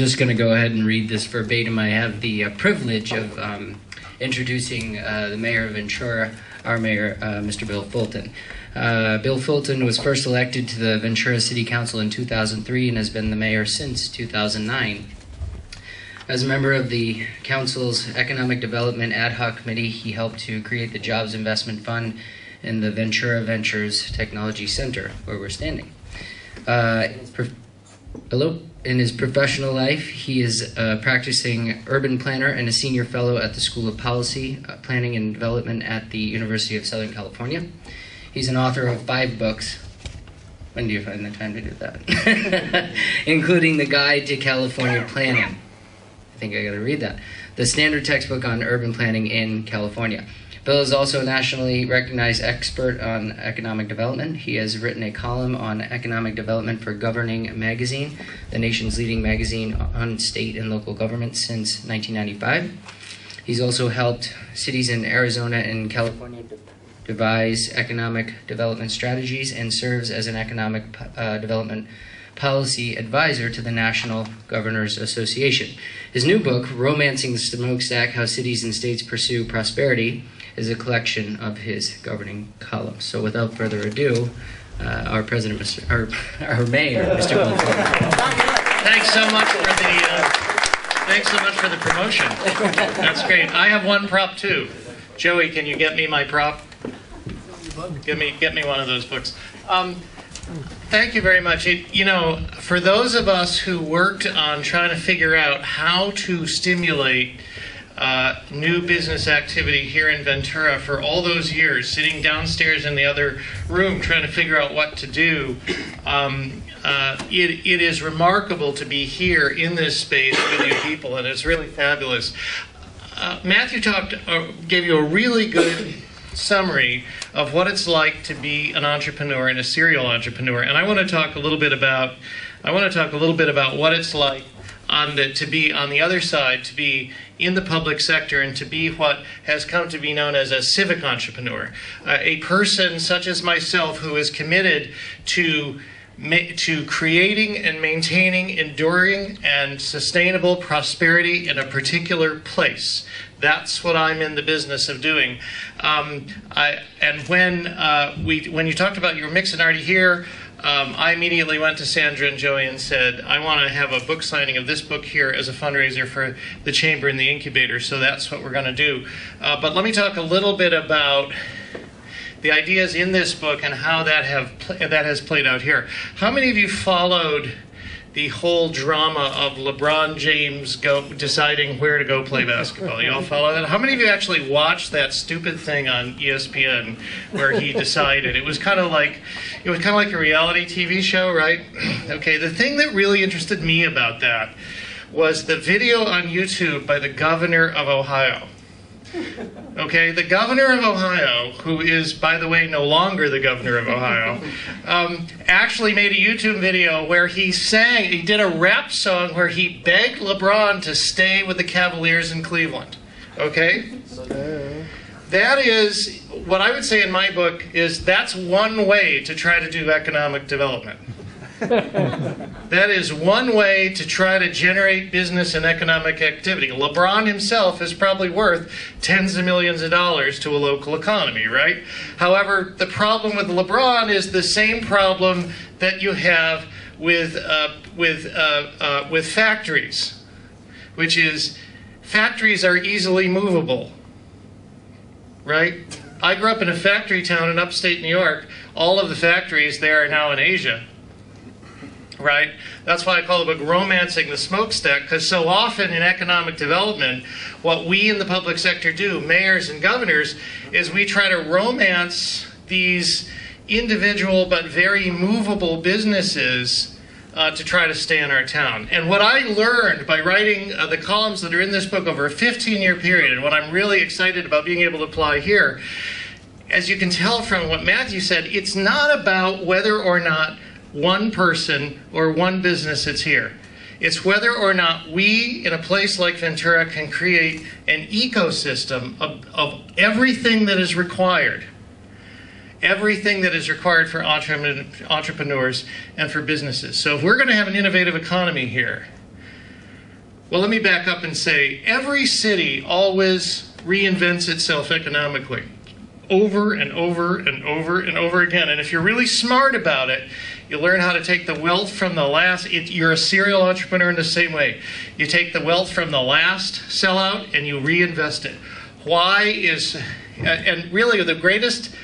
just going to go ahead and read this verbatim. I have the privilege of introducing the mayor of Ventura, our mayor, Mr. Bill Fulton. Bill Fulton was first elected to the Ventura City Council in 2003 and has been the mayor since 2009. As a member of the council's Economic Development Ad Hoc Committee, he helped to create the Jobs Investment Fund in the Ventura Ventures Technology Center, where we're standing. In his professional life, he is a practicing urban planner and a senior fellow at the School of Policy, Planning and Development at the University of Southern California. He's an author of 5 books. When do you find the time to do that? Including The Guide to California Planning. I think I gotta read that. The standard textbook on urban planning in California. Bill is also a nationally recognized expert on economic development. He has written a column on economic development for Governing Magazine, the nation's leading magazine on state and local government since 1995. He's also helped cities in Arizona and California devise economic development strategies and serves as an economic development policy advisor to the National Governors Association. His new book, Romancing the Smokestack, How Cities and States Pursue Prosperity, is a collection of his governing columns. So without further ado, our president, our mayor, Mr. Bill Fulton. Thanks so much for the promotion. That's great. I have one prop too. Joey, can you get me my prop? Get me one of those books. Thank you very much. You know, for those of us who worked on trying to figure out how to stimulate new business activity here in Ventura for all those years, sitting downstairs in the other room trying to figure out what to do, it is remarkable to be here in this space with you people, and it's really fabulous. Matthew gave you a really good summary of what it's like to be an entrepreneur and a serial entrepreneur, and I want to talk a little bit about what it's like to be on the other side, to be in the public sector, and to be what has come to be known as a civic entrepreneur, a person such as myself who is committed to creating and maintaining enduring and sustainable prosperity in a particular place. That's what I'm in the business of doing. When you talked about your Mixinarty here, I immediately went to Sandra and Joey and said, I want to have a book signing of this book here as a fundraiser for the Chamber and the Incubator, so that's what we're going to do. But let me talk a little bit about the ideas in this book and how that has played out here. How many of you followed the whole drama of LeBron James deciding where to go play basketball? You all follow that? How many of you actually watched that stupid thing on ESPN where he decided? It was kind of like a reality TV show, right? Okay, the thing that really interested me about that was the video on YouTube by the governor of Ohio. Okay, the governor of Ohio, who is, by the way, no longer the governor of Ohio, actually made a YouTube video where he did a rap song where he begged LeBron to stay with the Cavaliers in Cleveland. Okay? That is, what I would say in my book is that's one way to try to do economic development. That is one way to try to generate business and economic activity. LeBron himself is probably worth tens of millions of dollars to a local economy, right? However, the problem with LeBron is the same problem that you have with factories, which is factories are easily movable, right? I grew up in a factory town in upstate New York. All of the factories there are now in Asia. Right? That's why I call the book Romancing the Smokestack, because so often in economic development, what we in the public sector do, mayors and governors, is we try to romance these individual but very movable businesses to try to stay in our town. And what I learned by writing the columns that are in this book over a 15-year period, and what I'm really excited about being able to apply here, as you can tell from what Matthew said, it's not about whether or not one person or one business is here. It's whether or not we, in a place like Ventura, can create an ecosystem of everything that is required. Everything that is required for entrepreneurs and for businesses. So if we're going to have an innovative economy here, Well, let me back up and say every city always reinvents itself economically over and over and over and over again. And if you're really smart about it, you learn how to take the wealth from the last. You're a serial entrepreneur in the same way. You take the wealth from the last sellout and you reinvest it. Why is, and really the greatest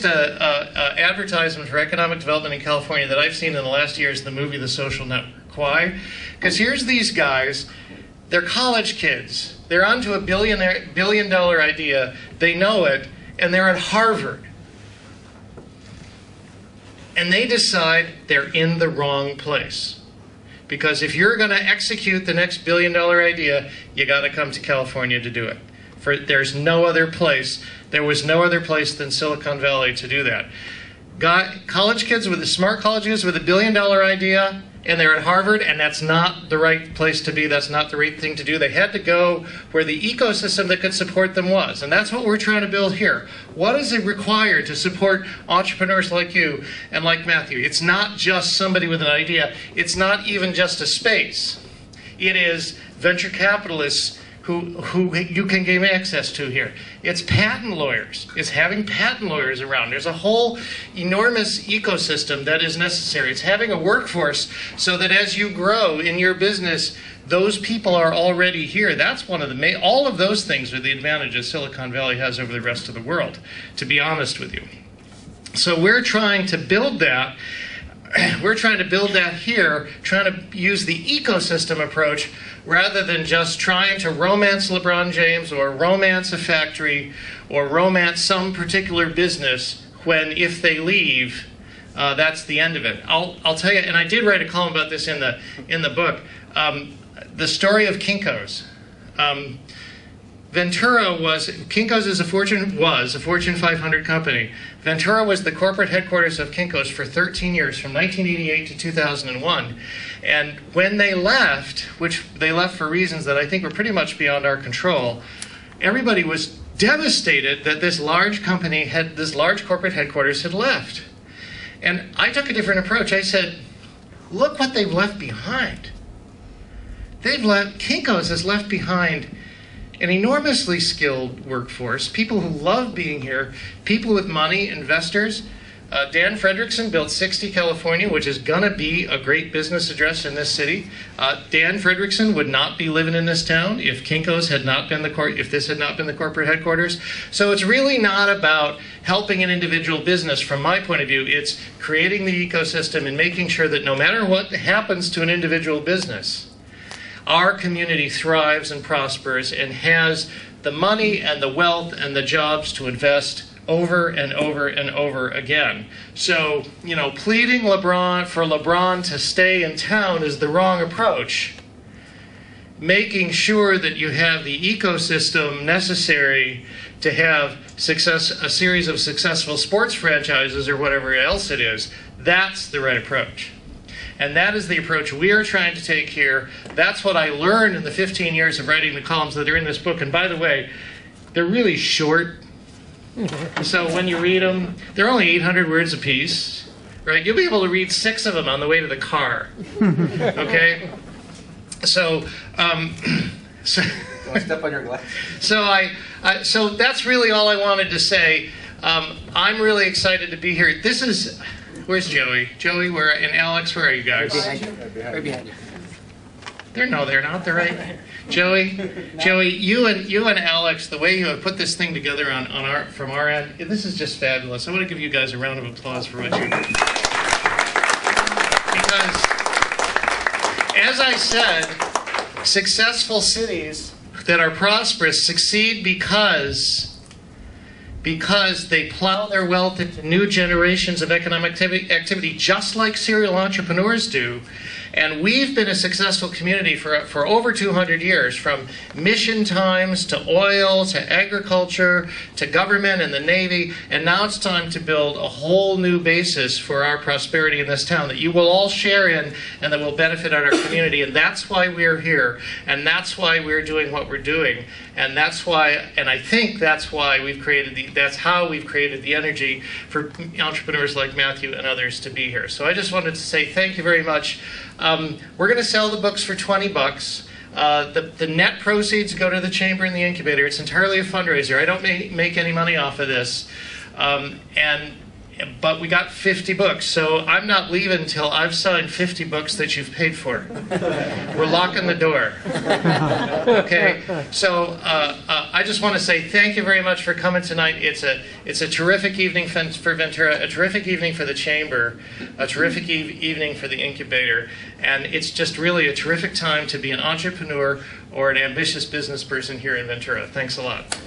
advertisement for economic development in California that I've seen in the last year is the movie The Social Network. Why? Because here's these guys, they're college kids. They're onto a billion-dollar idea. They know it, and they're at Harvard. And they decide they're in the wrong place. Because if you're going to execute the next billion-dollar idea, you got to come to California to do it. There's no other place. There was no other place than Silicon Valley to do that. College kids with smart college kids with a billion-dollar idea, and they're at Harvard, and that's not the right place to be. That's not the right thing to do. They had to go where the ecosystem that could support them was, and that's what we're trying to build here. What is it required to support entrepreneurs like you and like Matthew? It's not just somebody with an idea. It's not even just a space. It is venture capitalists who you can gain access to here. It's patent lawyers. It's having patent lawyers around. There's a whole enormous ecosystem that is necessary. It's having a workforce so that as you grow in your business, those people are already here. That's one of the all of those things are the advantages Silicon Valley has over the rest of the world, to be honest with you. So we're trying to build that. We're trying to build that here, trying to use the ecosystem approach rather than just trying to romance LeBron James or romance a factory or romance some particular business when, if they leave, that's the end of it. I'll tell you, and I did write a column about this in the book, the story of Kinko's. Kinko's is a Fortune 500 company. Ventura was the corporate headquarters of Kinko's for 13 years, from 1988 to 2001. And when they left, which they left for reasons that I think were pretty much beyond our control, everybody was devastated that this large company this large corporate headquarters had left. And I took a different approach. I said, look what they've left behind. Kinko's has left behind an enormously skilled workforce, people who love being here, people with money, investors. Dan Frederickson built 60 California, which is going to be a great business address in this city. Dan Frederickson would not be living in this town if Kinko's had not been if this had not been the corporate headquarters. So it's really not about helping an individual business from my point of view. It's creating the ecosystem and making sure that no matter what happens to an individual business, our community thrives and prospers and has the money and the wealth and the jobs to invest over and over and over again. So, pleading for LeBron to stay in town is the wrong approach. Making sure that you have the ecosystem necessary to have a series of successful sports franchises or whatever else it is, that's the right approach. And that is the approach we are trying to take here. That's what I learned in the 15 years of writing the columns that are in this book. And by the way, they're really short. So when you read them, they're only 800 words apiece, right? You'll be able to read 6 of them on the way to the car, okay? So, step on your glass. So that's really all I wanted to say. I'm really excited to be here. Where's Joey? Joey, and Alex, where are you guys? Right behind you. They're not. They're right. Joey, you and Alex, the way you have put this thing together from our end, this is just fabulous. I want to give you guys a round of applause for what you do. Because, as I said, successful cities that are prosperous succeed because they plow their wealth into new generations of economic activity, just like serial entrepreneurs do. And we've been a successful community for over 200 years, from mission times to oil to agriculture to government and the Navy. And now it's time to build a whole new basis for our prosperity in this town that you will all share in and that will benefit our community. And that's why we're here. And that's why we're doing what we're doing. And that's why, and I think that's why that's how we've created the energy for entrepreneurs like Matthew and others to be here. So I just wanted to say thank you very much. We're going to sell the books for $20. The net proceeds go to the chamber and the incubator. It's entirely a fundraiser. I don't make any money off of this. But we got 50 books, so I'm not leaving until I've signed 50 books that you've paid for. We're locking the door. Okay, so I just want to say thank you very much for coming tonight. It's a terrific evening for Ventura, a terrific evening for the chamber, a terrific evening for the incubator, and it's just really a terrific time to be an entrepreneur or an ambitious business person here in Ventura. Thanks a lot.